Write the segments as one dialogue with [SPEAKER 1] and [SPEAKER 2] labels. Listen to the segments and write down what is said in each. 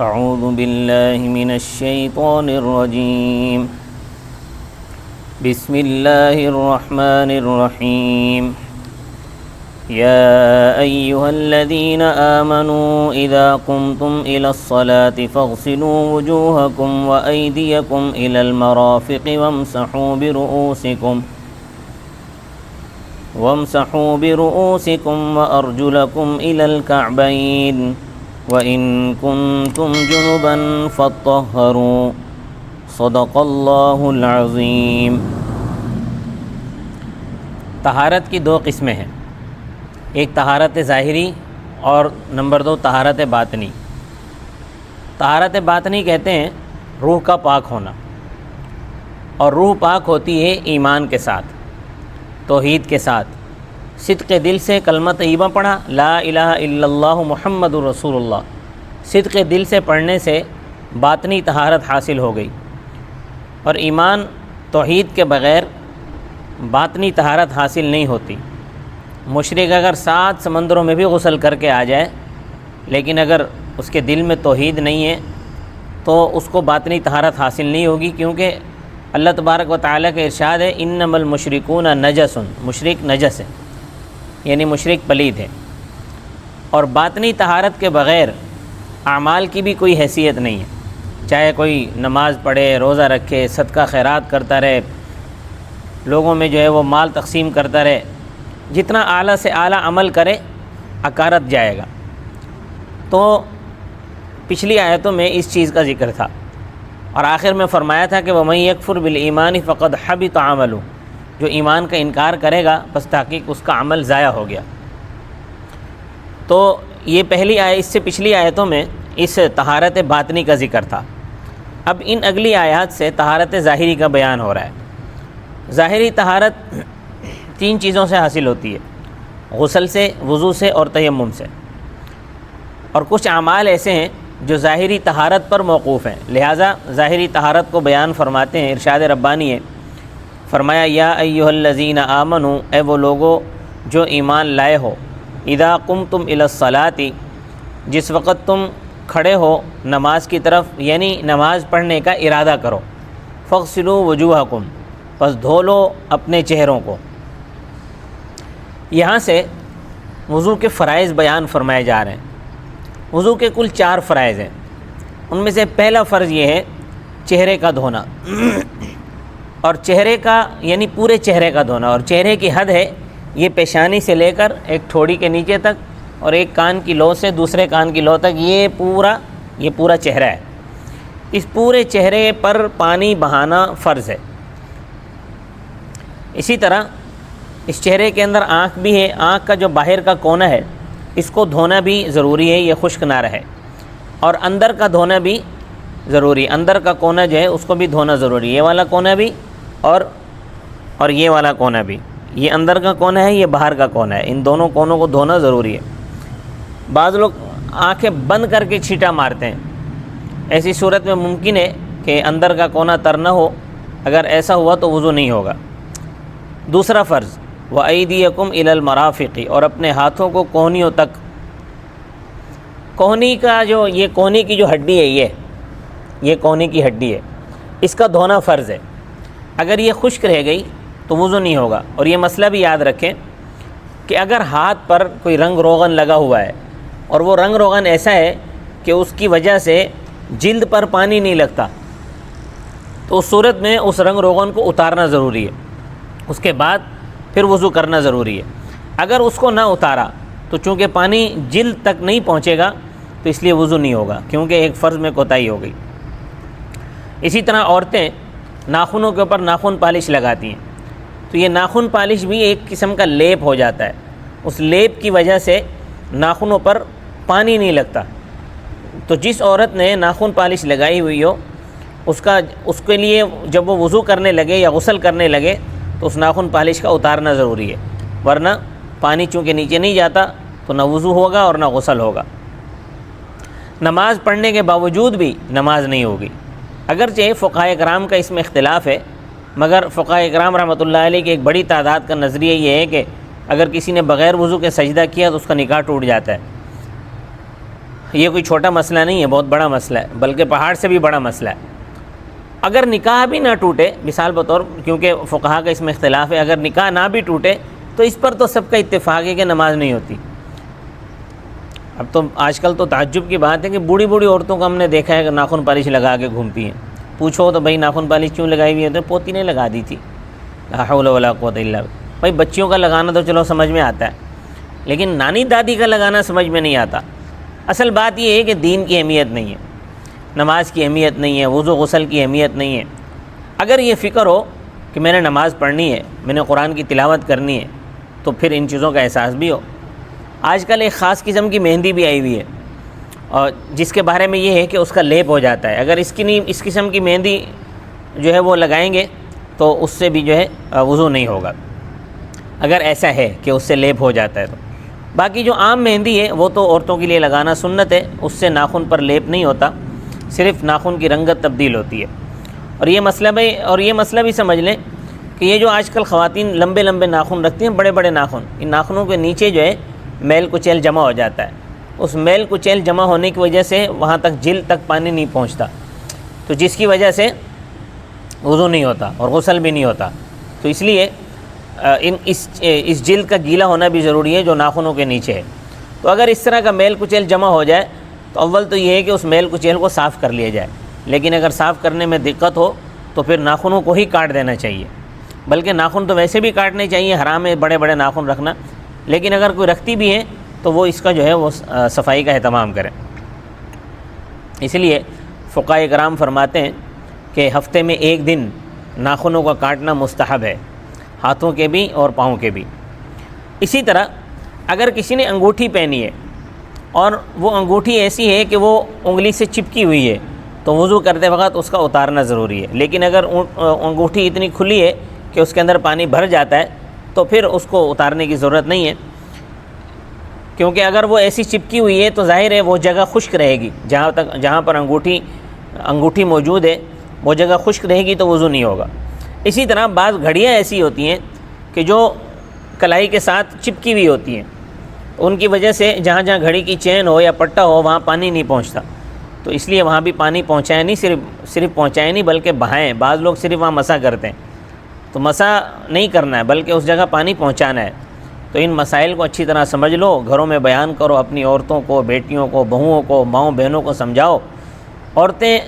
[SPEAKER 1] اعوذ باللہ من الشیطان الرجیم بسم اللہ الرحمن الرحیم یا ایہا الذین آمنوا اذا قمتم الى الصلاة فاغسلوا وجوہکم وایدیکم الى المرافق وامسحوا برؤوسکم وارجلکم الى الکعبین وَإِن كُنتُمْ جُنُبًا فَاطَّهَّرُوا صدق اللہ العظیم۔ طہارت کی دو قسمیں ہیں، ایک طہارت ظاہری اور نمبر 2 طہارت باطنی۔ طہارت باطنی کہتے ہیں روح کا پاک ہونا، اور روح پاک ہوتی ہے ایمان کے ساتھ، توحید کے ساتھ، صدق دل سے کلمہ طیبہ پڑھا، لا الہ الا اللہ محمد رسول اللہ، صدق دل سے پڑھنے سے باطنی طہارت حاصل ہو گئی۔ اور ایمان توحید کے بغیر باطنی طہارت حاصل نہیں ہوتی۔ مشرک اگر 7 سمندروں میں بھی غسل کر کے آ جائے، لیکن اگر اس کے دل میں توحید نہیں ہے تو اس کو باطنی طہارت حاصل نہیں ہوگی، کیونکہ اللہ تبارک و تعالیٰ کا ارشاد ہے انما المشرکون نجس، مشرک نجس ہے، یعنی مشرک پلید ہے۔ اور باطنی طہارت کے بغیر اعمال کی بھی کوئی حیثیت نہیں ہے، چاہے کوئی نماز پڑھے، روزہ رکھے، صدقہ خیرات کرتا رہے، لوگوں میں جو ہے وہ مال تقسیم کرتا رہے، جتنا اعلیٰ سے اعلیٰ عمل کرے اکارت جائے گا۔ تو پچھلی آیتوں میں اس چیز کا ذکر تھا، اور آخر میں فرمایا تھا کہ وَمَن يَكْفُرْ بِالْإِيمَانِ فَقَدْ حَبِطَ عَمَلُهُ، جو ایمان کا انکار کرے گا بس تحقیق اس کا عمل ضائع ہو گیا۔ تو یہ پہلی اس سے پچھلی آیتوں میں اس طہارت باطنی کا ذکر تھا۔ اب ان اگلی آیات سے طہارت ظاہری کا بیان ہو رہا ہے۔ ظاہری طہارت 3 چیزوں سے حاصل ہوتی ہے، غسل سے، وضو سے اور تیمم سے۔ اور کچھ اعمال ایسے ہیں جو ظاہری طہارت پر موقوف ہیں، لہٰذا ظاہری طہارت کو بیان فرماتے ہیں۔ ارشاد ربانی ہے، فرمایا یا ایھا الذین آمنوا، اے وہ لوگو جو ایمان لائے ہو، اذا قمتم الی الصلاۃ، جس وقت تم کھڑے ہو نماز کی طرف، یعنی نماز پڑھنے کا ارادہ کرو، فاغسلوا وجوہکم، پس دھو لو اپنے چہروں کو۔ یہاں سے وضو کے فرائض بیان فرمائے جا رہے ہیں۔ وضو کے کل 4 فرائض ہیں، ان میں سے پہلا فرض یہ ہے چہرے کا دھونا، اور چہرے کا یعنی پورے چہرے کا دھونا، اور چہرے کی حد ہے یہ پیشانی سے لے کر ایک ٹھوڑی کے نیچے تک، اور ایک کان کی لو سے دوسرے کان کی لو تک، یہ پورا چہرہ ہے۔ اس پورے چہرے پر پانی بہانا فرض ہے۔ اسی طرح اس چہرے کے اندر آنکھ بھی ہے، آنکھ کا جو باہر کا کونا ہے اس کو دھونا بھی ضروری ہے، یہ خشک نہ رہے، اور اندر کا دھونا بھی ضروری، اندر کا کونا جو ہے اس کو بھی دھونا ضروری ہے، یہ والا کونا بھی اور یہ والا کونا بھی، یہ اندر کا کونا ہے، یہ باہر کا کونا ہے، ان دونوں کونوں کو دھونا ضروری ہے۔ بعض لوگ آنکھیں بند کر کے چھینٹا مارتے ہیں، ایسی صورت میں ممکن ہے کہ اندر کا کونا تر نہ ہو، اگر ایسا ہوا تو وضو نہیں ہوگا۔ دوسرا فرض وَأَيْدِيَكُمْ إِلَى الْمَرَافِقِ، اور اپنے ہاتھوں کو کوہنیوں تک، کوہنی کا یہ کوہنی کی جو ہڈی ہے، یہ کوہنی کی ہڈی ہے، اس کا دھونا فرض ہے۔ اگر یہ خشک رہ گئی تو وضو نہیں ہوگا۔ اور یہ مسئلہ بھی یاد رکھیں کہ اگر ہاتھ پر کوئی رنگ روغن لگا ہوا ہے، اور وہ رنگ روغن ایسا ہے کہ اس کی وجہ سے جلد پر پانی نہیں لگتا، تو اس صورت میں اس رنگ روغن کو اتارنا ضروری ہے، اس کے بعد پھر وضو کرنا ضروری ہے۔ اگر اس کو نہ اتارا تو چونکہ پانی جلد تک نہیں پہنچے گا تو اس لیے وضو نہیں ہوگا، کیونکہ ایک فرض میں کوتاہی ہو گئی۔ اسی طرح عورتیں ناخنوں کے اوپر ناخن پالش لگاتی ہیں، تو یہ ناخن پالش بھی ایک قسم کا لیپ ہو جاتا ہے، اس لیپ کی وجہ سے ناخنوں پر پانی نہیں لگتا۔ تو جس عورت نے ناخن پالش لگائی ہوئی ہو اس کے لیے جب وہ وضو کرنے لگے یا غسل کرنے لگے تو اس ناخن پالش کا اتارنا ضروری ہے، ورنہ پانی چونکہ نیچے نہیں جاتا تو نہ وضو ہوگا اور نہ غسل ہوگا۔ نماز پڑھنے کے باوجود بھی نماز نہیں ہوگی، اگرچہ فقہائے کرام کا اس میں اختلاف ہے، مگر فقہائے کرام رحمۃ اللہ علیہ کی ایک بڑی تعداد کا نظریہ یہ ہے کہ اگر کسی نے بغیر وضو کے سجدہ کیا تو اس کا نکاح ٹوٹ جاتا ہے، یہ کوئی چھوٹا مسئلہ نہیں ہے، بہت بڑا مسئلہ ہے، بلکہ پہاڑ سے بھی بڑا مسئلہ ہے۔ اگر نکاح بھی نہ ٹوٹے، مثال بطور، کیونکہ فقہا کا اس میں اختلاف ہے، اگر نکاح نہ بھی ٹوٹے تو اس پر تو سب کا اتفاق ہے کہ نماز نہیں ہوتی۔ اب تو آج کل تو تعجب کی بات ہے کہ بوڑھی بوڑھی عورتوں کو ہم نے دیکھا ہے کہ ناخن پالش لگا کے گھومتی ہیں۔ پوچھو تو بھائی ناخن پالش کیوں لگائی ہوئی ہے؟ تو پوتی نے لگا دی تھی۔ لا حول ولا قوت الا باللہ۔ بھائی بچیوں کا لگانا تو چلو سمجھ میں آتا ہے، لیکن نانی دادی کا لگانا سمجھ میں نہیں آتا۔ اصل بات یہ ہے کہ دین کی اہمیت نہیں ہے، نماز کی اہمیت نہیں ہے، وضو غسل کی اہمیت نہیں ہے۔ اگر یہ فکر ہو کہ میں نے نماز پڑھنی ہے، میں نے قرآن کی تلاوت کرنی ہے، تو پھر ان چیزوں کا احساس بھی ہو۔ آج کل ایک خاص قسم کی مہندی بھی آئی ہوئی ہے، اور جس کے بارے میں یہ ہے کہ اس کا لیپ ہو جاتا ہے۔ اگر اس قسم کی مہندی جو ہے وہ لگائیں گے تو اس سے بھی جو ہے وضو نہیں ہوگا، اگر ایسا ہے کہ اس سے لیپ ہو جاتا ہے تو۔ باقی جو عام مہندی ہے وہ تو عورتوں کے لیے لگانا سنت ہے، اس سے ناخن پر لیپ نہیں ہوتا، صرف ناخن کی رنگت تبدیل ہوتی ہے۔ اور یہ مسئلہ بھی سمجھ لیں کہ یہ جو آج کل خواتین لمبے لمبے ناخن رکھتی ہیں، بڑے بڑے ناخن، ان ناخنوں کے نیچے جو ہے میل کچیل جمع ہو جاتا ہے۔ اس میل کچیل جمع ہونے کی وجہ سے وہاں تک جلد تک پانی نہیں پہنچتا، تو جس کی وجہ سے وضو نہیں ہوتا اور غسل بھی نہیں ہوتا۔ تو اس لیے اس جلد کا گیلا ہونا بھی ضروری ہے جو ناخنوں کے نیچے ہے۔ تو اگر اس طرح کا میل کچیل جمع ہو جائے تو اول تو یہ ہے کہ اس میل کچیل کو صاف کر لیا جائے، لیکن اگر صاف کرنے میں دقت ہو تو پھر ناخنوں کو ہی کاٹ دینا چاہیے۔ بلکہ ناخن تو ویسے بھی کاٹنے چاہیے، حرام ہے بڑے بڑے ناخن رکھنا، لیکن اگر کوئی رکھتی بھی ہے تو وہ اس کا جو ہے وہ صفائی کا اہتمام کرے۔ اس لیے فقہاء کرام فرماتے ہیں کہ ہفتے میں ایک دن ناخنوں کا کاٹنا مستحب ہے، ہاتھوں کے بھی اور پاؤں کے بھی۔ اسی طرح اگر کسی نے انگوٹھی پہنی ہے اور وہ انگوٹھی ایسی ہے کہ وہ انگلی سے چپکی ہوئی ہے تو وضو کرتے وقت اس کا اتارنا ضروری ہے، لیکن اگر انگوٹھی اتنی کھلی ہے کہ اس کے اندر پانی بھر جاتا ہے تو پھر اس کو اتارنے کی ضرورت نہیں ہے، کیونکہ اگر وہ ایسی چپکی ہوئی ہے تو ظاہر ہے وہ جگہ خشک رہے گی، جہاں پر انگوٹھی موجود ہے وہ جگہ خشک رہے گی تو وضو نہیں ہوگا۔ اسی طرح بعض گھڑیاں ایسی ہوتی ہیں کہ جو کلائی کے ساتھ چپکی ہوئی ہوتی ہیں، ان کی وجہ سے جہاں جہاں گھڑی کی چین ہو یا پٹا ہو وہاں پانی نہیں پہنچتا، تو اس لیے وہاں بھی پانی پہنچائے نہیں، صرف پہنچائے نہیں بلکہ بہائیں۔ بعض لوگ صرف وہاں مسح کرتے ہیں، تو مسح نہیں کرنا ہے بلکہ اس جگہ پانی پہنچانا ہے۔ تو ان مسائل کو اچھی طرح سمجھ لو، گھروں میں بیان کرو، اپنی عورتوں کو، بیٹیوں کو، بہوؤں کو، ماؤں بہنوں کو سمجھاؤ۔ عورتیں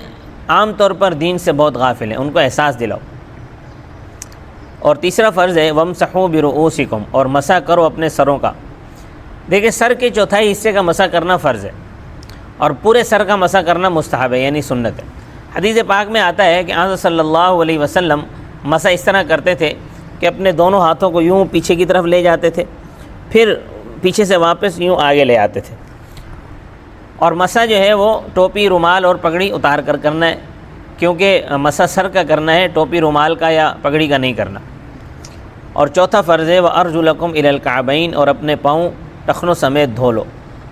[SPEAKER 1] عام طور پر دین سے بہت غافل ہیں، ان کو احساس دلاؤ۔ اور تیسرا فرض ہے وَامْسَحُوا بِرُؤُوسِكُمْ، اور مسح کرو اپنے سروں کا۔ دیکھیں سر کے چوتھائی حصے کا مسح کرنا فرض ہے اور پورے سر کا مسح کرنا مستحب ہے، یعنی سنت ہے۔ حدیث پاک میں آتا ہے کہ آنظر صلی اللہ علیہ وسلم مسح اس طرح کرتے تھے کہ اپنے دونوں ہاتھوں کو یوں پیچھے کی طرف لے جاتے تھے، پھر پیچھے سے واپس یوں آگے لے آتے تھے۔ اور مسح جو ہے وہ ٹوپی، رومال اور پگڑی اتار کر کرنا ہے، کیونکہ مسح سر کا کرنا ہے، ٹوپی، رومال کا یا پگڑی کا نہیں کرنا۔ اور چوتھا فرض ہے وَأَرْجُلَكُمْ إِلَى الْكَعْبَيْنِ، اور اپنے پاؤں ٹخنوں سمیت دھو لو۔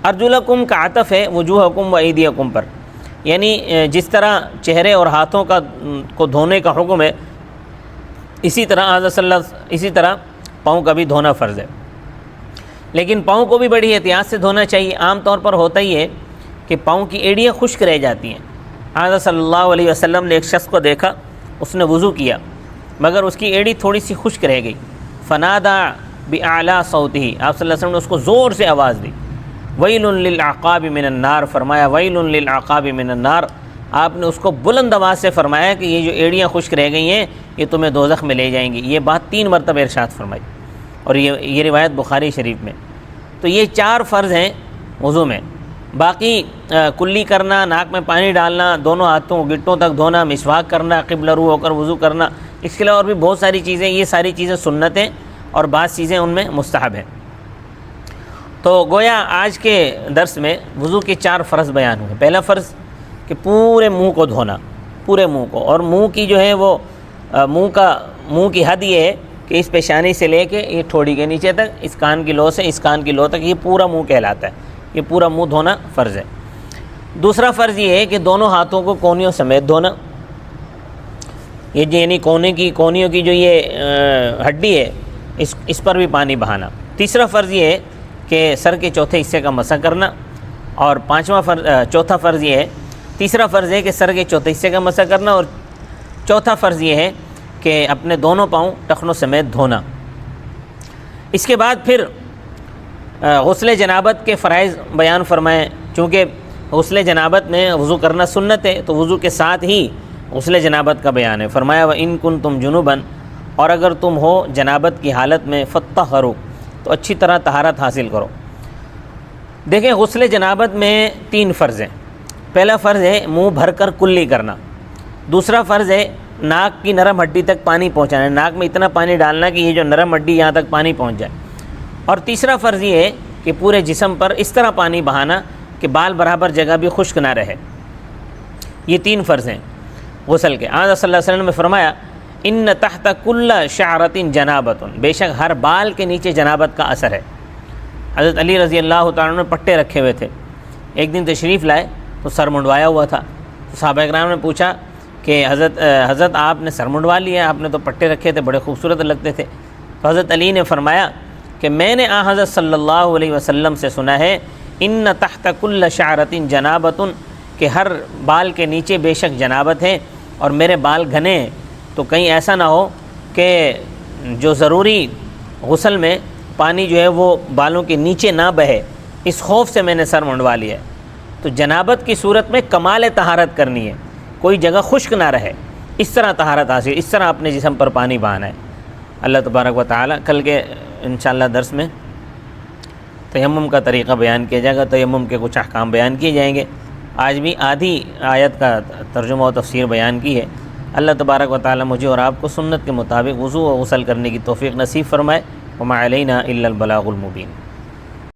[SPEAKER 1] ارجلکم کا عطف ہے وجوہکم و ایدیکم پر، یعنی جس طرح چہرے اور ہاتھوں کو دھونے کا حکم ہے، اسی طرح پاؤں کا بھی دھونا فرض ہے۔ لیکن پاؤں کو بھی بڑی احتیاط سے دھونا چاہیے۔ عام طور پر ہوتا ہی ہے کہ پاؤں کی ایڑیاں خشک رہ جاتی ہیں۔ حضرت صلی اللہ علیہ وسلم نے ایک شخص کو دیکھا، اس نے وضو کیا مگر اس کی ایڑی تھوڑی سی خشک رہ گئی، فنادا بِأَعْلَى صَوْتِهِ، آپ صلی اللہ علیہ وسلم نے اس کو زور سے آواز دی، وَيْلٌ لِلْعَقَابِ مِنَ النَّارِ، فرمایا وَيْلٌ لِلْعَقَابِ مِنَ النَّارِ، آپ نے اس کو بلند آواز سے فرمایا کہ یہ جو ایڑیاں خشک رہ گئی ہیں یہ تمہیں دوزخ میں لے جائیں گی۔ یہ بات 3 مرتبہ ارشاد فرمائی، اور یہ روایت بخاری شریف میں۔ تو یہ 4 فرض ہیں وضو میں۔ باقی کلی کرنا، ناک میں پانی ڈالنا، دونوں ہاتھوں گٹوں تک دھونا، مسواک کرنا، قبلہ رو ہو کر وضو کرنا، اس کے علاوہ اور بھی بہت ساری چیزیں، یہ ساری چیزیں سنت ہیں اور بعض چیزیں ان میں مستحب ہیں۔ تو گویا آج کے درس میں وضو کے 4 فرض بیان ہوئے۔ پہلا فرض کہ پورے منہ کو دھونا، پورے منہ کو، اور منہ کی جو ہے وہ منہ کی حد یہ ہے کہ اس پیشانی سے لے کے یہ ٹھوڑی کے نیچے تک، اس کان کی لو سے اس کان کی لو تک، یہ پورا منہ کہلاتا ہے، یہ پورا منہ دھونا فرض ہے۔ دوسرا فرض یہ ہے کہ دونوں ہاتھوں کو کونیوں سمیت دھونا، یہ یعنی کونیوں کی جو یہ ہڈی ہے اس پر بھی پانی بہانا۔ تیسرا فرض یہ ہے کہ سر کے چوتھے حصے کا مسح کرنا، اور چوتھا فرض یہ ہے، تیسرا فرض ہے کہ سر کے چوتھے حصے کا مسح کرنا، اور چوتھا فرض یہ ہے کہ اپنے دونوں پاؤں ٹخنوں سمیت دھونا۔ اس کے بعد پھر غسل جنابت کے فرائض بیان فرمائیں۔ چونکہ غسل جنابت میں وضو کرنا سنت ہے، تو وضو کے ساتھ ہی غسل جنابت کا بیان ہے۔ فرمایا وَإِن كُنتُمْ جُنُبًا، اور اگر تم ہو جنابت کی حالت میں فَطَّهِرُوا، تو اچھی طرح طہارت حاصل کرو۔ دیکھیں غسل جنابت میں 3 فرض ہیں۔ پہلا فرض ہے منہ بھر کر کلی کرنا، دوسرا فرض ہے ناک کی نرم ہڈی تک پانی پہنچانا، ناک میں اتنا پانی ڈالنا کہ یہ جو نرم ہڈی یہاں تک پانی پہنچ جائے، اور تیسرا فرض یہ ہے کہ پورے جسم پر اس طرح پانی بہانا کہ بال برابر جگہ بھی خشک نہ رہے۔ یہ 3 فرض ہیں غسل کے۔ آج صلی اللہ علیہ وسلم نے فرمایا ان تحت کل شعرۃ جنابۃ، بے شک ہر بال کے نیچے جنابت کا اثر ہے۔ حضرت علی رضی اللہ تعالیٰ عنہ نے پٹے رکھے ہوئے تھے، ایک دن تشریف لائے تو سر منڈوایا ہوا تھا، تو صحابہ کرام نے پوچھا کہ حضرت آپ نے سر منڈوا لیا، آپ نے تو پٹے رکھے تھے، بڑے خوبصورت لگتے تھے۔ تو حضرت علی نے فرمایا کہ میں نے حضرت صلی اللہ علیہ وسلم سے سنا ہے ان تحت کل شعرۃ جنابۃ، کہ ہر بال کے نیچے بے شک جنابت ہے، اور میرے بال گھنے ہیں، تو کہیں ایسا نہ ہو کہ جو ضروری غسل میں پانی جو ہے وہ بالوں کے نیچے نہ بہے، اس خوف سے میں نے سر منڈوا لیا ہے۔ تو جنابت کی صورت میں کمال طہارت کرنی ہے، کوئی جگہ خشک نہ رہے، اس طرح طہارت حاصل، اس طرح اپنے جسم پر پانی بہانا ہے۔ اللہ تبارک و تعالی کل کے انشاءاللہ درس میں تیمم کا طریقہ بیان کیا جائے گا، تیمم کے کچھ احکام بیان کیے جائیں گے۔ آج بھی آدھی آیت کا ترجمہ و تفسیر بیان کی ہے۔ اللہ تبارک و تعالی مجھے اور آپ کو سنت کے مطابق وضو و غسل کرنے کی توفیق نصیب فرمائے۔ وما علینا الا البلاغ المبین۔